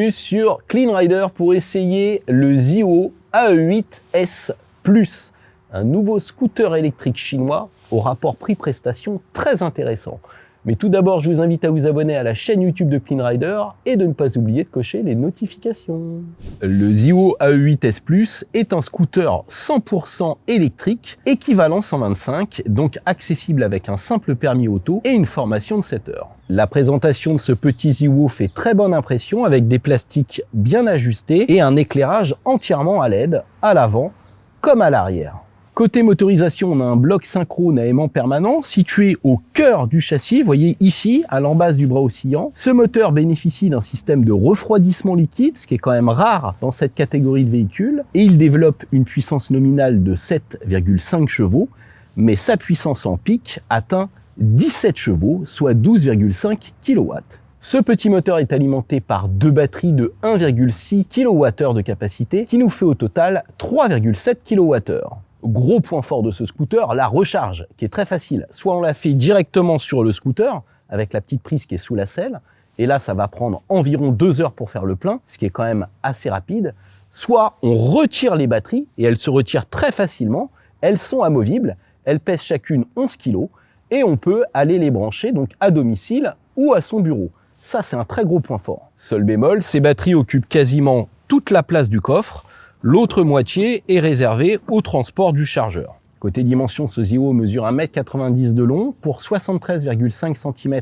bienvenue sur Clean Rider pour essayer le Ziwo AE8S Plus, un nouveau scooter électrique chinois au rapport prix-prestation très intéressant. Mais tout d'abord, je vous invite à vous abonner à la chaîne YouTube de Clean Rider et de ne pas oublier de cocher les notifications. Le Ziwo AE8S Plus est un scooter 100% électrique, équivalent 125, donc accessible avec un simple permis auto et une formation de 7 heures. La présentation de ce petit Ziwo fait très bonne impression avec des plastiques bien ajustés et un éclairage entièrement à LED, à l'avant comme à l'arrière. Côté motorisation, on a un bloc synchrone à aimant permanent situé au cœur du châssis. Vous voyez ici, à l'embase du bras oscillant. Ce moteur bénéficie d'un système de refroidissement liquide, ce qui est quand même rare dans cette catégorie de véhicules. Et il développe une puissance nominale de 7,5 chevaux, mais sa puissance en pic atteint 17 chevaux, soit 12,5 kW. Ce petit moteur est alimenté par deux batteries de 1,6 kWh de capacité, qui nous fait au total 3,7 kWh. Gros point fort de ce scooter, la recharge, qui est très facile. Soit on la fait directement sur le scooter, avec la petite prise qui est sous la selle, et là ça va prendre environ 2 heures pour faire le plein, ce qui est quand même assez rapide. Soit on retire les batteries, et elles se retirent très facilement, elles sont amovibles, elles pèsent chacune 11 kg, et on peut aller les brancher donc à domicile ou à son bureau. Ça c'est un très gros point fort. Seul bémol, ces batteries occupent quasiment toute la place du coffre. L'autre moitié est réservée au transport du chargeur. Côté dimension, ce Ziwo mesure 1,90 m de long pour 73,5 cm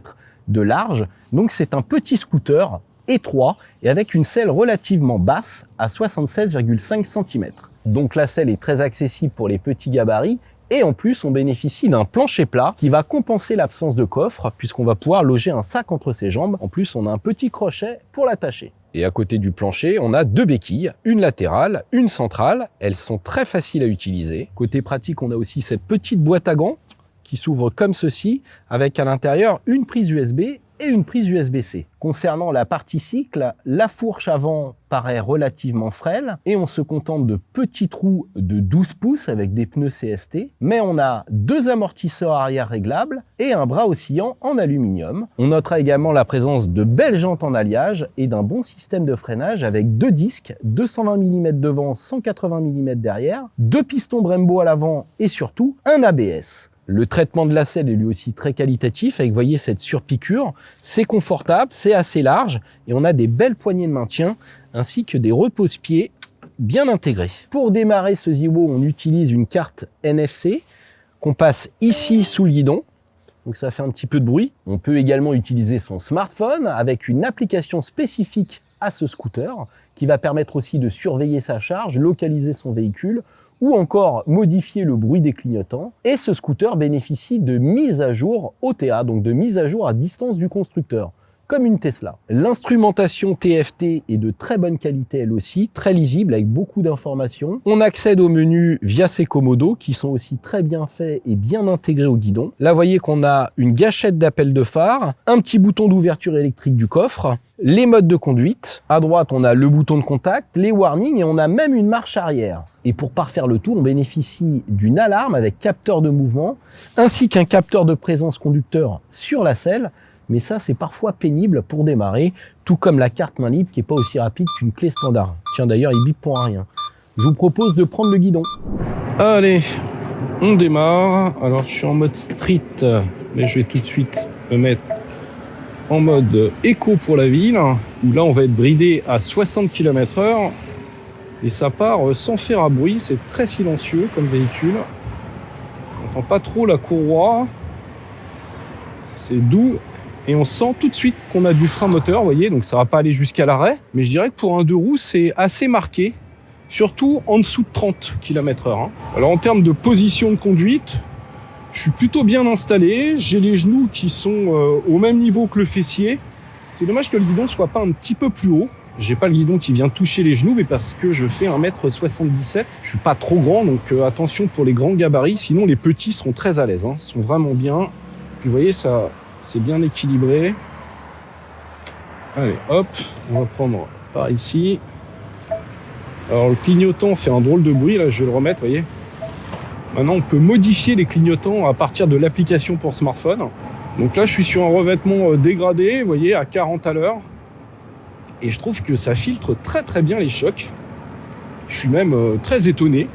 de large. Donc c'est un petit scooter étroit et avec une selle relativement basse à 76,5 cm. Donc la selle est très accessible pour les petits gabarits. Et en plus, on bénéficie d'un plancher plat qui va compenser l'absence de coffre puisqu'on va pouvoir loger un sac entre ses jambes. En plus, on a un petit crochet pour l'attacher. Et à côté du plancher, on a deux béquilles, une latérale, une centrale. Elles sont très faciles à utiliser. Côté pratique, on a aussi cette petite boîte à gants qui s'ouvre comme ceci avec à l'intérieur une prise USB et une prise USB-C. Concernant la partie cycle, la fourche avant paraît relativement frêle et on se contente de petits trous de 12 pouces avec des pneus CST, mais on a deux amortisseurs arrière réglables et un bras oscillant en aluminium. On notera également la présence de belles jantes en alliage et d'un bon système de freinage avec deux disques, 220 mm devant, 180 mm derrière, deux pistons Brembo à l'avant et surtout un ABS. Le traitement de la selle est lui aussi très qualitatif avec, vous voyez, cette surpiqûre. C'est confortable, c'est assez large et on a des belles poignées de maintien ainsi que des repose-pieds bien intégrés. Pour démarrer ce Ziwo, on utilise une carte NFC qu'on passe ici sous le guidon. Donc ça fait un petit peu de bruit. On peut également utiliser son smartphone avec une application spécifique à ce scooter qui va permettre aussi de surveiller sa charge, localiser son véhicule ou encore modifier le bruit des clignotants. Et ce scooter bénéficie de mise à jour OTA, donc de mise à jour à distance du constructeur, comme une Tesla. L'instrumentation TFT est de très bonne qualité elle aussi, très lisible avec beaucoup d'informations. On accède au menu via ces commodos qui sont aussi très bien faits et bien intégrés au guidon. Là, vous voyez qu'on a une gâchette d'appel de phare, un petit bouton d'ouverture électrique du coffre, les modes de conduite. À droite, on a le bouton de contact, les warnings et on a même une marche arrière. Et pour parfaire le tout, on bénéficie d'une alarme avec capteur de mouvement, ainsi qu'un capteur de présence conducteur sur la selle. Mais ça, c'est parfois pénible pour démarrer, tout comme la carte main libre qui n'est pas aussi rapide qu'une clé standard. Tiens, d'ailleurs, il bip pour rien. Je vous propose de prendre le guidon. Allez, on démarre. Alors, je suis en mode street, mais je vais tout de suite me mettre en mode éco pour la ville, où là, on va être bridé à 60 km/h. Et ça part sans faire à bruit, c'est très silencieux comme véhicule. On n'entend pas trop la courroie. C'est doux. Et on sent tout de suite qu'on a du frein moteur, vous voyez, donc ça va pas aller jusqu'à l'arrêt. Mais je dirais que pour un deux roues, c'est assez marqué, surtout en dessous de 30 km/h. Alors en termes de position de conduite, je suis plutôt bien installé. J'ai les genoux qui sont au même niveau que le fessier. C'est dommage que le guidon soit pas un petit peu plus haut. J'ai pas le guidon qui vient toucher les genoux, mais parce que je fais 1,77 m. Je suis pas trop grand, donc attention pour les grands gabarits, sinon les petits seront très à l'aise, Ils sont vraiment bien. Puis vous voyez, ça, c'est bien équilibré. Allez, hop, on va prendre par ici. Alors le clignotant fait un drôle de bruit, là je vais le remettre, vous voyez. Maintenant on peut modifier les clignotants à partir de l'application pour smartphone. Donc là je suis sur un revêtement dégradé, vous voyez, à 40 à l'heure. et je trouve que ça filtre très très bien les chocs. Je suis même très étonné.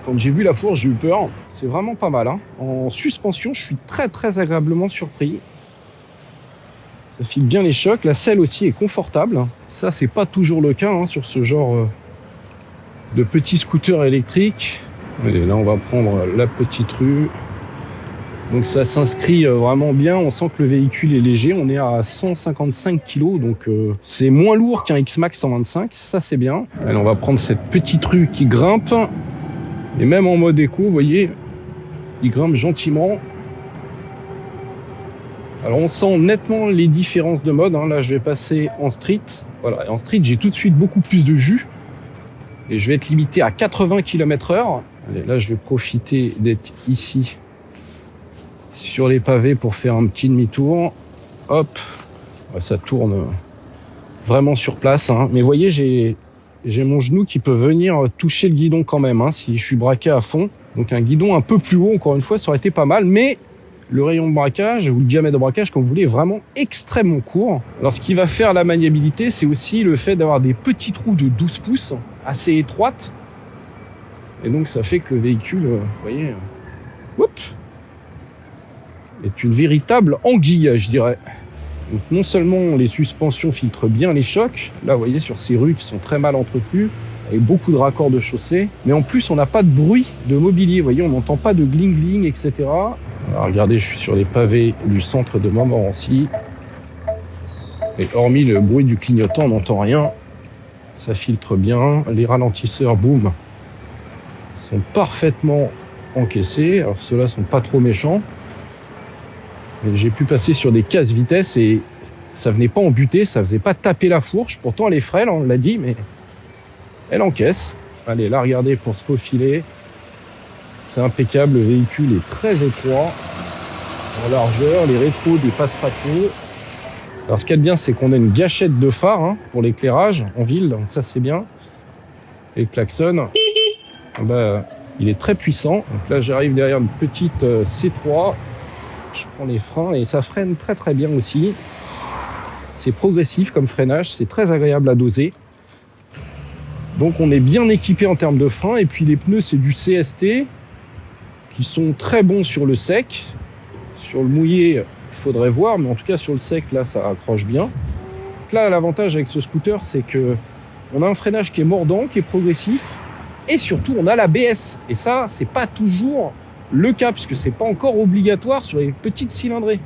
Quand j'ai vu la fourche, j'ai eu peur. C'est vraiment pas mal, hein. En suspension, je suis très très agréablement surpris. Ça file bien les chocs. La selle aussi est confortable. Ça, c'est pas toujours le cas, hein, sur ce genre de petits scooters électriques. Allez, là, on va prendre la petite rue. Donc ça s'inscrit vraiment bien, on sent que le véhicule est léger, on est à 155 kg, donc c'est moins lourd qu'un X-Max 125, ça c'est bien. Allez, on va prendre cette petite rue qui grimpe, et même en mode éco, vous voyez, il grimpe gentiment. Alors on sent nettement les différences de mode, hein. Là je vais passer en street, voilà, et en street j'ai tout de suite beaucoup plus de jus, et je vais être limité à 80 km/h. Allez, là je vais profiter d'être ici, sur les pavés pour faire un petit demi-tour. Hop, ça tourne vraiment sur place, hein. Mais vous voyez, j'ai mon genou qui peut venir toucher le guidon quand même, hein, si je suis braqué à fond. Donc un guidon un peu plus haut, encore une fois, ça aurait été pas mal. Mais le rayon de braquage ou le diamètre de braquage, comme vous voulez, est vraiment extrêmement court. Alors ce qui va faire la maniabilité, c'est aussi le fait d'avoir des petits trous de 12 pouces, assez étroites. Et donc ça fait que le véhicule, vous voyez, est une véritable anguille, je dirais. Donc non seulement les suspensions filtrent bien les chocs, là vous voyez sur ces rues qui sont très mal entretenues, avec beaucoup de raccords de chaussée, mais en plus on n'a pas de bruit de mobilier, vous voyez, on n'entend pas de gling-gling, etc. Alors regardez, je suis sur les pavés du centre de Montmorency, et hormis le bruit du clignotant, on n'entend rien, ça filtre bien, les ralentisseurs, boum, sont parfaitement encaissés, alors ceux-là sont pas trop méchants. J'ai pu passer sur des casse-vitesse et ça venait pas en butée, ça faisait pas taper la fourche. Pourtant, elle est frêle, on l'a dit, mais elle encaisse. Allez, là, regardez, pour se faufiler, c'est impeccable. Le véhicule est très étroit en largeur. Les rétros dépassent pas trop. Alors, ce qu'il y a de bien, c'est qu'on a une gâchette de phare, hein, pour l'éclairage en ville, donc ça, c'est bien. Et le klaxon, il est très puissant. Donc là, j'arrive derrière une petite C3. Je prends les freins et ça freine très très bien aussi. C'est progressif comme freinage, c'est très agréable à doser. Donc on est bien équipé en termes de freins. Et puis les pneus, c'est du CST qui sont très bons sur le sec. Sur le mouillé, il faudrait voir, mais en tout cas sur le sec, là, ça accroche bien. Donc là, l'avantage avec ce scooter, c'est que on a un freinage qui est mordant, qui est progressif, et surtout on a l'ABS. Et ça, c'est pas toujours le cas, puisque c'est pas encore obligatoire sur les petites cylindrées.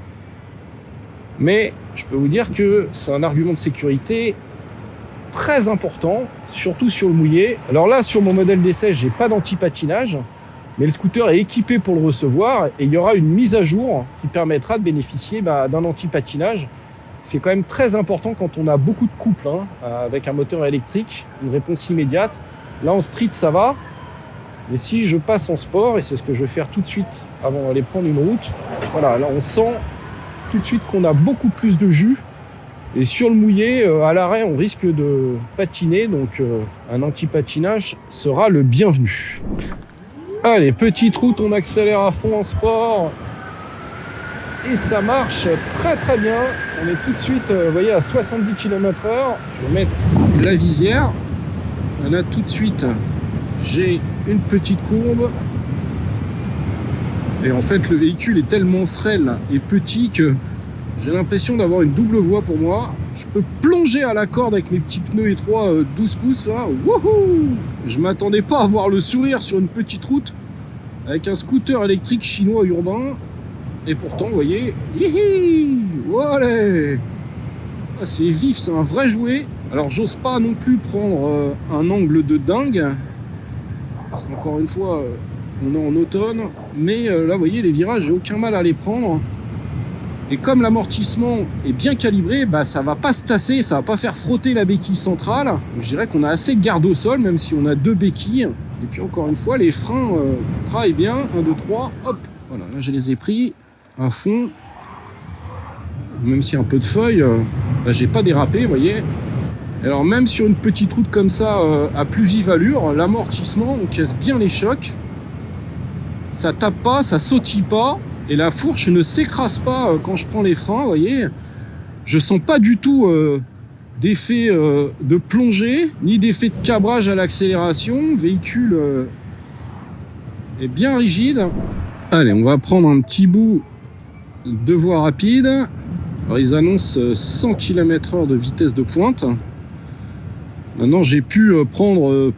Mais je peux vous dire que c'est un argument de sécurité très important, surtout sur le mouillé. Alors là, sur mon modèle d'essai, j'ai pas d'anti-patinage, mais le scooter est équipé pour le recevoir, et il y aura une mise à jour qui permettra de bénéficier d'un anti-patinage. C'est quand même très important quand on a beaucoup de couple, hein, avec un moteur électrique, une réponse immédiate. Là en street ça va, mais si je passe en sport, et c'est ce que je vais faire tout de suite avant d'aller prendre une route, voilà, là on sent tout de suite qu'on a beaucoup plus de jus, et sur le mouillé, à l'arrêt, on risque de patiner, donc un anti-patinage sera le bienvenu. Allez, petite route, on accélère à fond en sport, et ça marche très très bien. On est tout de suite, vous voyez, à 70 km/h. Je vais mettre la visière. Là, tout de suite, j'ai une petite courbe. Et en fait, le véhicule est tellement frêle et petit que j'ai l'impression d'avoir une double voie pour moi. Je peux plonger à la corde avec mes petits pneus étroits 12 pouces là. Wouhou! Je m'attendais pas à voir le sourire sur une petite route avec un scooter électrique chinois urbain. Et pourtant, vous voyez, voilà, c'est vif, c'est un vrai jouet. Alors, j'ose pas non plus prendre un angle de dingue, parce qu'encore une fois, on est en automne. Mais là, vous voyez, les virages, j'ai aucun mal à les prendre. Et comme l'amortissement est bien calibré, ça va pas se tasser, ça va pas faire frotter la béquille centrale. Donc, je dirais qu'on a assez de garde au sol, même si on a deux béquilles. Et puis, encore une fois, les freins travaillent bien. 1, 2, 3, hop. Voilà, là, je les ai pris à fond, même si un peu de feuilles, j'ai pas dérapé, vous voyez. Alors même sur une petite route comme ça, à plus vive allure, l'amortissement, on casse bien les chocs, ça tape pas, ça sautille pas, et la fourche ne s'écrase pas quand je prends les freins, vous voyez. Je sens pas du tout d'effet de plongée, ni d'effet de cabrage à l'accélération. Le véhicule est bien rigide. Allez, on va prendre un petit bout de voie rapide. Alors, ils annoncent 100 km/h de vitesse de pointe. Maintenant, j'ai pu prendre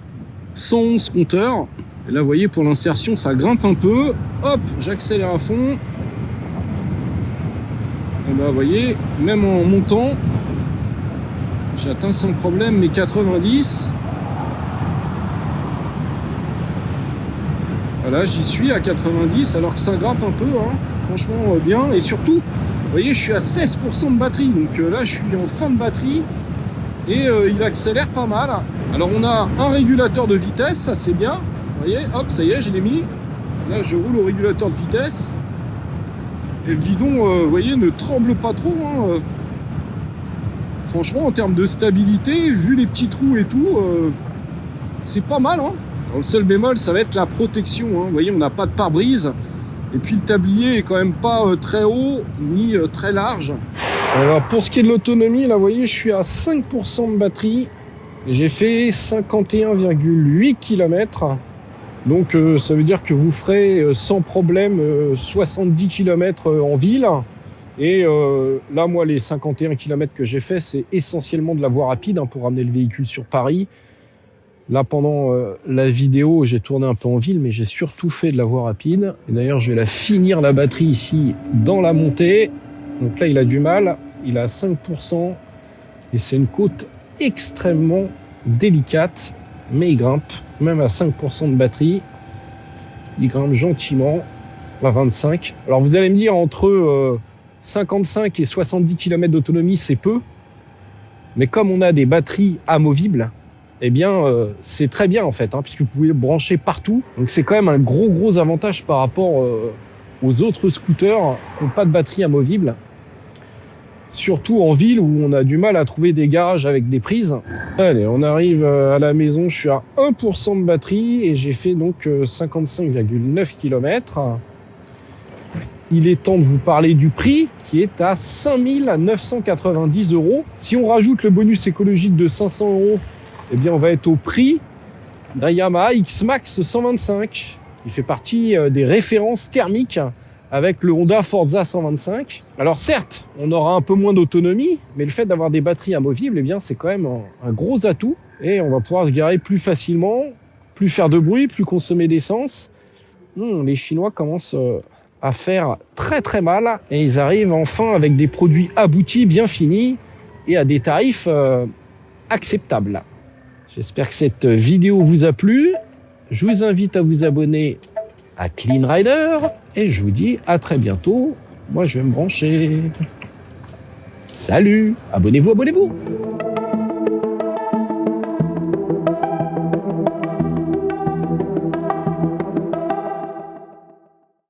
111 compteurs. Et là, vous voyez, pour l'insertion, ça grimpe un peu. Hop, j'accélère à fond. Et là, vous voyez, même en montant, j'atteins sans problème mes 90. Voilà, j'y suis à 90, alors que ça grimpe un peu, hein. Franchement bien. Et surtout, vous voyez, je suis à 16% de batterie. Donc là, je suis en fin de batterie. Et il accélère pas mal. Alors, on a un régulateur de vitesse, ça c'est bien. Vous voyez, hop, ça y est, je l'ai mis. Là, je roule au régulateur de vitesse. Et le guidon, vous voyez, ne tremble pas trop, hein. Franchement, en termes de stabilité, vu les petits trous et tout, c'est pas mal, hein. Alors, le seul bémol, ça va être la protection, hein. Vous voyez, on n'a pas de pare-brise. Et puis, le tablier est quand même pas très haut, ni très large. Alors, pour ce qui est de l'autonomie, là, vous voyez, je suis à 5% de batterie. J'ai fait 51,8 km. Donc ça veut dire que vous ferez sans problème 70 km en ville. Et là, moi, les 51 km que j'ai fait, c'est essentiellement de la voie rapide, hein, pour ramener le véhicule sur Paris. Là, pendant la vidéo, j'ai tourné un peu en ville, mais j'ai surtout fait de la voie rapide. Et d'ailleurs, je vais la finir, la batterie, ici, dans la montée. Donc là, il a du mal. Il a 5%. Et c'est une côte extrêmement délicate. Mais il grimpe, même à 5% de batterie. Il grimpe gentiment à 25. Alors vous allez me dire, entre 55 et 70 km d'autonomie, c'est peu. Mais comme on a des batteries amovibles, eh bien c'est très bien en fait, hein, puisque vous pouvez le brancher partout. Donc c'est quand même un gros avantage par rapport aux autres scooters qui n'ont pas de batterie amovible. Surtout en ville où on a du mal à trouver des garages avec des prises. Allez, on arrive à la maison, je suis à 1% de batterie et j'ai fait donc 55,9 km. Il est temps de vous parler du prix qui est à 5 990 €. Si on rajoute le bonus écologique de 500 €, eh bien on va être au prix d'un Yamaha X-Max 125 qui fait partie des références thermiques avec le Honda Forza 125. Alors certes, on aura un peu moins d'autonomie, mais le fait d'avoir des batteries amovibles, eh bien c'est quand même un gros atout. Et on va pouvoir se garer plus facilement, plus faire de bruit, plus consommer d'essence. Les Chinois commencent à faire très mal, et ils arrivent enfin avec des produits aboutis, bien finis, et à des tarifs acceptables. J'espère que cette vidéo vous a plu. Je vous invite à vous abonner à Clean Rider et je vous dis à très bientôt. Moi je vais me brancher. Salut, abonnez-vous.